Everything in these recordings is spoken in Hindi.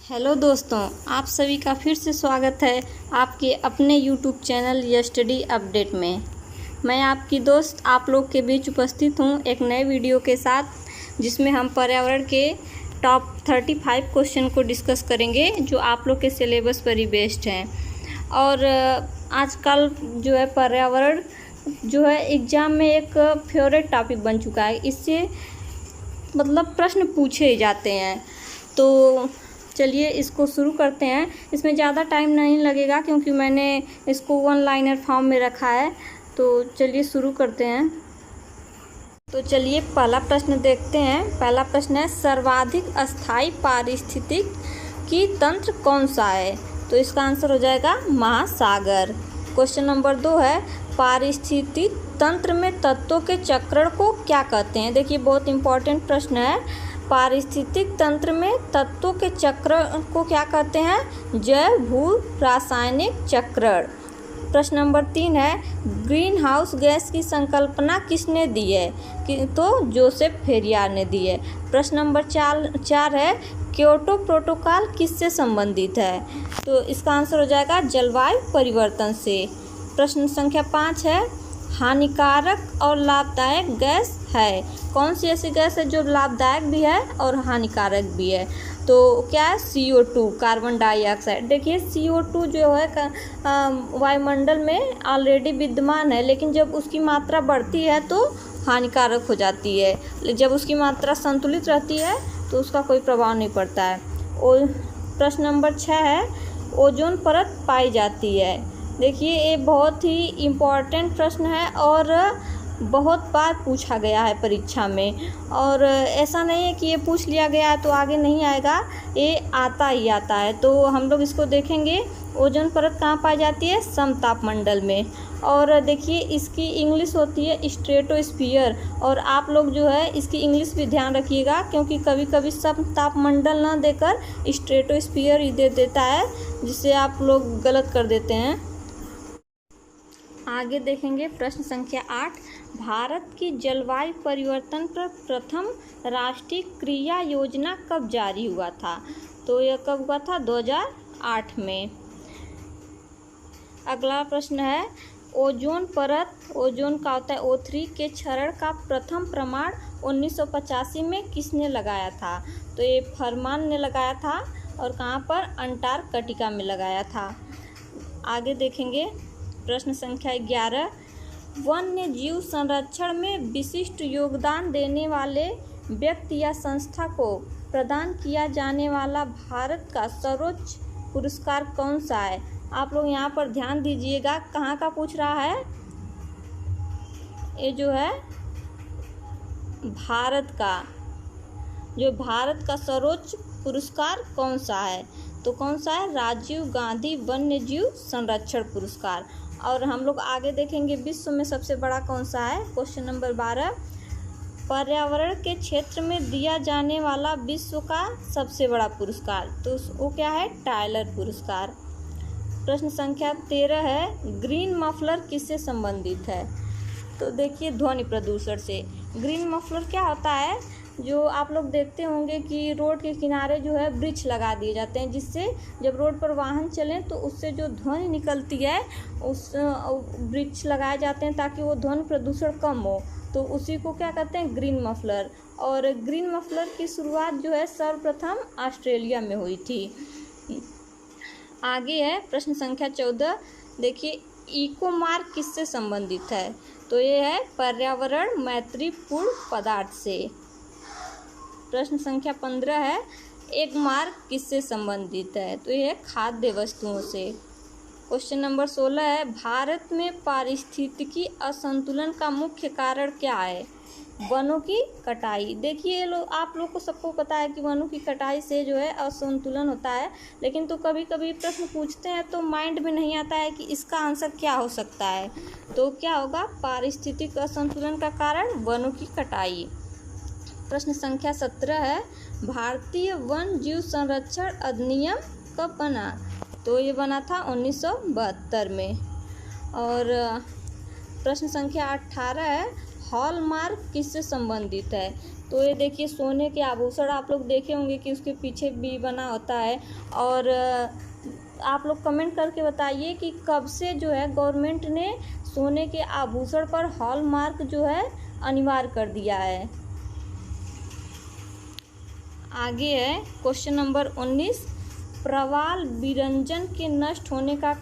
हेलो दोस्तों, आप सभी का फिर से स्वागत है आपके अपने यूट्यूब चैनल स्टडी अपडेट में। मैं आपकी दोस्त आप लोग के बीच उपस्थित हूँ एक नए वीडियो के साथ, जिसमें हम पर्यावरण के टॉप 35 क्वेश्चन को डिस्कस करेंगे जो आप लोग के सिलेबस पर ही बेस्ड हैं। और आजकल जो है पर्यावरण जो है एग्ज़ाम में एक फेवरेट टॉपिक बन चुका है। इससे मतलब प्रश्न पूछे ही जाते हैं। तो चलिए इसको शुरू करते हैं। इसमें ज़्यादा टाइम नहीं लगेगा क्योंकि मैंने इसको वन लाइनर फॉर्म में रखा है। तो चलिए शुरू करते हैं। तो चलिए पहला प्रश्न देखते हैं। पहला प्रश्न है, सर्वाधिक अस्थायी पारिस्थितिकी तंत्र कौन सा है? तो इसका आंसर हो जाएगा महासागर। क्वेश्चन नंबर 2 है, पारिस्थितिक तंत्र में तत्वों के चक्रण को क्या कहते हैं? देखिए बहुत इंपॉर्टेंट प्रश्न है। पारिस्थितिक तंत्र में तत्वों के चक्र को क्या कहते हैं? जैव भू रासायनिक चक्रण। प्रश्न नंबर 3 है, ग्रीन हाउस गैस की संकल्पना किसने दी है? तो जोसेफ फेरियार ने दी है। प्रश्न नंबर 4 है, क्योटो प्रोटोकॉल किससे संबंधित है? तो इसका आंसर हो जाएगा जलवायु परिवर्तन से। प्रश्न संख्या 5 है, हानिकारक और लाभदायक गैस है? कौन सी ऐसी गैस है जो लाभदायक भी है और हानिकारक भी है? तो क्या है? CO2 carbon dioxide. देखिए CO2 जो है वायुमंडल में ऑलरेडी विद्यमान है, लेकिन जब उसकी मात्रा बढ़ती है तो हानिकारक हो जाती है। जब उसकी मात्रा संतुलित रहती है तो उसका कोई प्रभाव नहीं पड़ता है। और प्रश्न नंबर 6 है, ओजोन परत पाई जाती है? देखिए ये बहुत ही इम्पॉर्टेंट प्रश्न है और बहुत बार पूछा गया है परीक्षा में। और ऐसा नहीं है कि ये पूछ लिया गया है तो आगे नहीं आएगा, ये आता ही आता है। तो हम लोग इसको देखेंगे। ओजोन परत कहाँ पाई जाती है? समतापमंडल में। और देखिए इसकी इंग्लिश होती है स्ट्रेटोस्फीयर। और आप लोग जो है इसकी इंग्लिश भी ध्यान रखिएगा, क्योंकि कभी कभी समतापमंडल ना देकर स्ट्रेटोस्फीयर ही दे देता है, जिससे आप लोग गलत कर देते हैं। आगे देखेंगे प्रश्न संख्या 8, भारत की जलवायु परिवर्तन पर प्रथम राष्ट्रीय क्रिया योजना कब जारी हुआ था? तो यह कब हुआ था? 2008 में। अगला प्रश्न है, ओजोन परत, ओजोन का होता है O3 के क्षरण का प्रथम प्रमाण 1985 में किसने लगाया था? तो ये फरमान ने लगाया था। और कहाँ पर? अंटार्कटिका में लगाया था। आगे देखेंगे प्रश्न संख्या 11, वन्य जीव संरक्षण में विशिष्ट योगदान देने वाले व्यक्ति या संस्था को प्रदान किया जाने वाला भारत का सर्वोच्च पुरस्कार कौन सा है? आप लोग यहाँ पर ध्यान दीजिएगा, कहाँ का पूछ रहा है? ये जो है भारत का सर्वोच्च पुरस्कार कौन सा है? तो कौन सा है? राजीव गांधी वन्य जीव संरक्षण पुरस्कार। और हम लोग आगे देखेंगे विश्व में सबसे बड़ा कौन सा है? क्वेश्चन नंबर 12, पर्यावरण के क्षेत्र में दिया जाने वाला विश्व का सबसे बड़ा पुरस्कार, तो वो क्या है? टायलर पुरस्कार। प्रश्न संख्या 13 है, ग्रीन मफलर किससे संबंधित है? तो देखिए ध्वनि प्रदूषण से। ग्रीन मफलर क्या होता है? जो आप लोग देखते होंगे कि रोड के किनारे जो है वृक्ष लगा दिए जाते हैं, जिससे जब रोड पर वाहन चलें तो उससे जो ध्वनि निकलती है, उस वृक्ष लगाए जाते हैं ताकि वो ध्वनि प्रदूषण कम हो। तो उसी को क्या कहते हैं? Green muffler. और ग्रीन मफलर की शुरुआत जो है सर्वप्रथम ऑस्ट्रेलिया में हुई थी। आगे है प्रश्न संख्या 14, देखिए इको मार्क किससे संबंधित है? तो ये है पर्यावरण मैत्रीपूर्ण पदार्थ से। प्रश्न संख्या 15 है, एक मार्क किससे संबंधित है? तो यह खाद्य वस्तुओं से। क्वेश्चन नंबर 16 है, भारत में पारिस्थितिकी असंतुलन का मुख्य कारण क्या है? वनों की कटाई। देखिए आप लोग को सबको पता है कि वनों की कटाई से जो है असंतुलन होता है, लेकिन तो कभी कभी प्रश्न पूछते हैं तो माइंड में नहीं आता है कि इसका आंसर क्या हो सकता है। तो क्या होगा? पारिस्थितिक असंतुलन का कारण वनों की कटाई। प्रश्न संख्या 17 है, भारतीय वन जीव संरक्षण अधिनियम कब बना? तो ये बना था 1972 में। और प्रश्न संख्या 18 है, हॉलमार्क किससे संबंधित है? तो ये देखिए सोने के आभूषण आप लोग देखे होंगे कि उसके पीछे भी बना होता है। और आप लोग कमेंट करके बताइए कि कब से जो है गवर्नमेंट ने सोने के आभूषण पर हॉलमार्क जो है अनिवार्य कर दिया है। आगे है क्वेश्चन नंबर 19, प्रवाल विरंजन के नष्ट होने का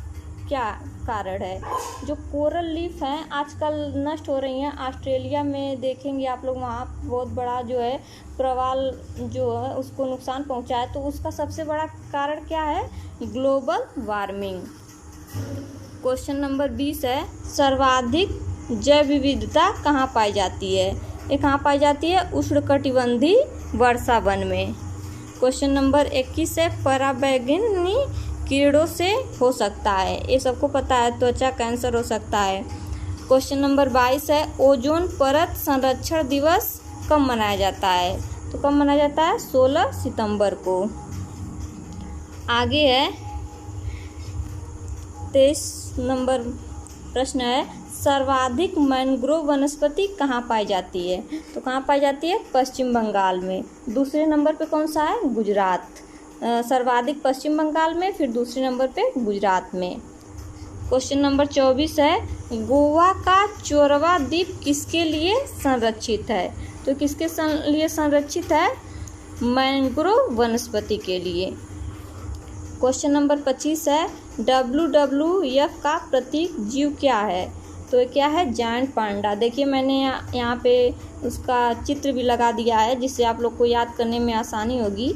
क्या कारण है। जो कोरल लीफ हैं आजकल नष्ट हो रही हैं। ऑस्ट्रेलिया में देखेंगे आप लोग, वहाँ बहुत बड़ा जो है प्रवाल जो है उसको नुकसान पहुँचा है। तो उसका सबसे बड़ा कारण क्या है, ग्लोबल वार्मिंग। क्वेश्चन नंबर 20 है, सर्वाधिक जैव विविधता कहाँ पाई जाती है। ये कहाँ पाई जाती है, उष्णकटिबंधीय वर्षा वन में। क्वेश्चन नंबर 21 है, पराबैंगनी कीड़ों से हो सकता है। ये सबको पता है, त्वचा कैंसर हो सकता है। क्वेश्चन नंबर 22 है, ओजोन परत संरक्षण दिवस कब मनाया जाता है। तो कब मनाया जाता है, 16 सितंबर को। आगे है 23 नंबर प्रश्न है, सर्वाधिक मैंग्रोव वनस्पति कहाँ पाई जाती है। तो कहाँ पाई जाती है, पश्चिम बंगाल में। दूसरे नंबर पे कौन सा है, गुजरात। सर्वाधिक पश्चिम बंगाल में, फिर दूसरे नंबर पे गुजरात में। क्वेश्चन नंबर 24 है, गोवा का चोरवा द्वीप किसके लिए संरक्षित है। तो किसके लिए संरक्षित है, मैंग्रोव वनस्पति के लिए। क्वेश्चन नंबर 25 है, WWF का प्रतीक जीव क्या है। तो क्या है, जायंट पांडा। देखिए मैंने यहाँ पे उसका चित्र भी लगा दिया है जिससे आप लोग को याद करने में आसानी होगी।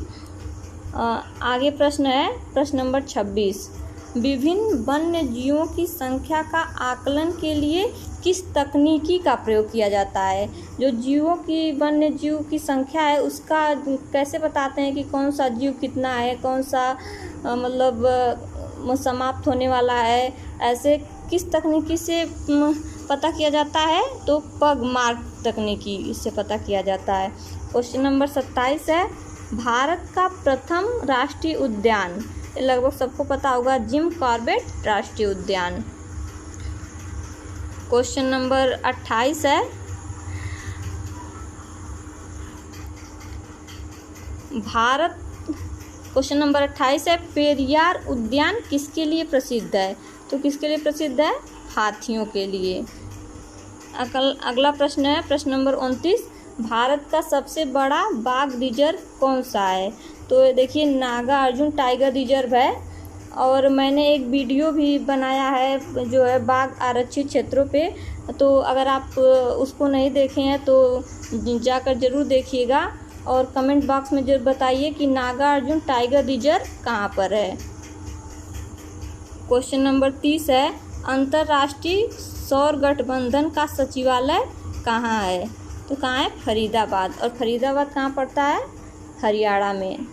आगे प्रश्न है, प्रश्न नंबर 26, विभिन्न वन्य जीवों की संख्या का आकलन के लिए किस तकनीकी का प्रयोग किया जाता है। जो जीवों की, वन्य जीव की संख्या है उसका कैसे बताते हैं कि कौन सा जीव कितना है, कौन सा मतलब समाप्त होने वाला है, ऐसे किस तकनीकी से पता किया जाता है। तो पग मार्क तकनीकी इससे पता किया जाता है। क्वेश्चन नंबर 27 है, भारत का प्रथम राष्ट्रीय उद्यान, लगभग सबको पता होगा, जिम कॉर्बेट राष्ट्रीय उद्यान। क्वेश्चन नंबर 28 है, भारत, क्वेश्चन नंबर 28 है, पेरियार उद्यान किसके लिए प्रसिद्ध है। तो किसके लिए प्रसिद्ध है, हाथियों के लिए। अगला प्रश्न है, प्रश्न नंबर 29, भारत का सबसे बड़ा बाघ रिजर्व कौन सा है। तो देखिए नागार्जुन टाइगर रिजर्व है। और मैंने एक वीडियो भी बनाया है जो है बाघ आरक्षित क्षेत्रों पे, तो अगर आप उसको नहीं देखे हैं तो जाकर ज़रूर देखिएगा। और कमेंट बॉक्स में जरूर बताइए कि नागार्जुन टाइगर रिजर्व कहाँ पर है। क्वेश्चन नंबर 30 है, अंतर्राष्ट्रीय सौर गठबंधन का सचिवालय कहाँ है। तो कहाँ है, फरीदाबाद। और फरीदाबाद कहाँ पड़ता है, हरियाणा में।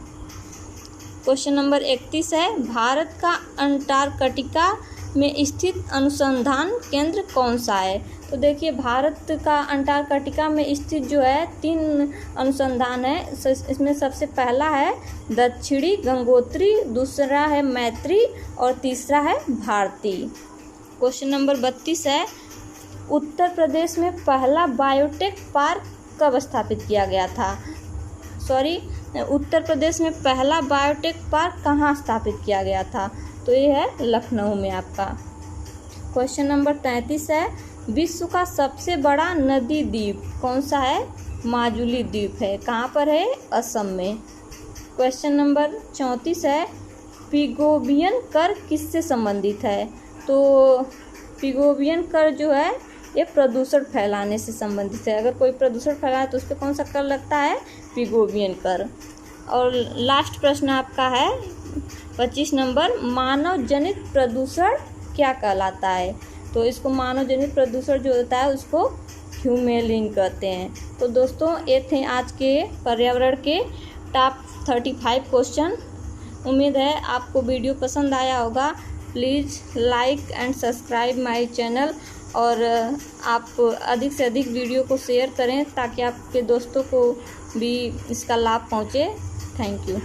क्वेश्चन नंबर 31 है, भारत का अंटार्कटिका में स्थित अनुसंधान केंद्र कौन सा है। तो देखिए भारत का अंटार्कटिका में स्थित जो है 3 अनुसंधान है। इसमें सबसे पहला है दक्षिणी गंगोत्री, दूसरा है मैत्री और तीसरा है भारती। क्वेश्चन नंबर 32 है, उत्तर प्रदेश में पहला बायोटेक पार्क कब स्थापित किया गया था। उत्तर प्रदेश में पहला बायोटेक पार्क कहाँ स्थापित किया गया था। तो ये है लखनऊ में आपका। क्वेश्चन नंबर 33 है, विश्व का सबसे बड़ा नदी द्वीप कौन सा है, माजुली द्वीप है। कहाँ पर है, असम में। क्वेश्चन नंबर 34 है, पिगोवियन कर किससे संबंधित है। तो पिगोवियन कर जो है ये प्रदूषण फैलाने से संबंधित है। अगर कोई प्रदूषण फैलाए तो उस पर कौन सा कर लगता है, पिगोवियन कर। और लास्ट प्रश्न आपका है 25 नंबर, मानव जनित प्रदूषण क्या कहलाता है। तो इसको मानव जनित प्रदूषण जो होता है उसको ह्यूमेलिंग कहते हैं। तो दोस्तों ये थे आज के पर्यावरण के टॉप 35 क्वेश्चन। उम्मीद है आपको वीडियो पसंद आया होगा। Please like and subscribe my channel और आप अधिक से अधिक वीडियो को शेयर करें ताकि आपके दोस्तों को भी इसका लाभ पहुँचे। Thank you.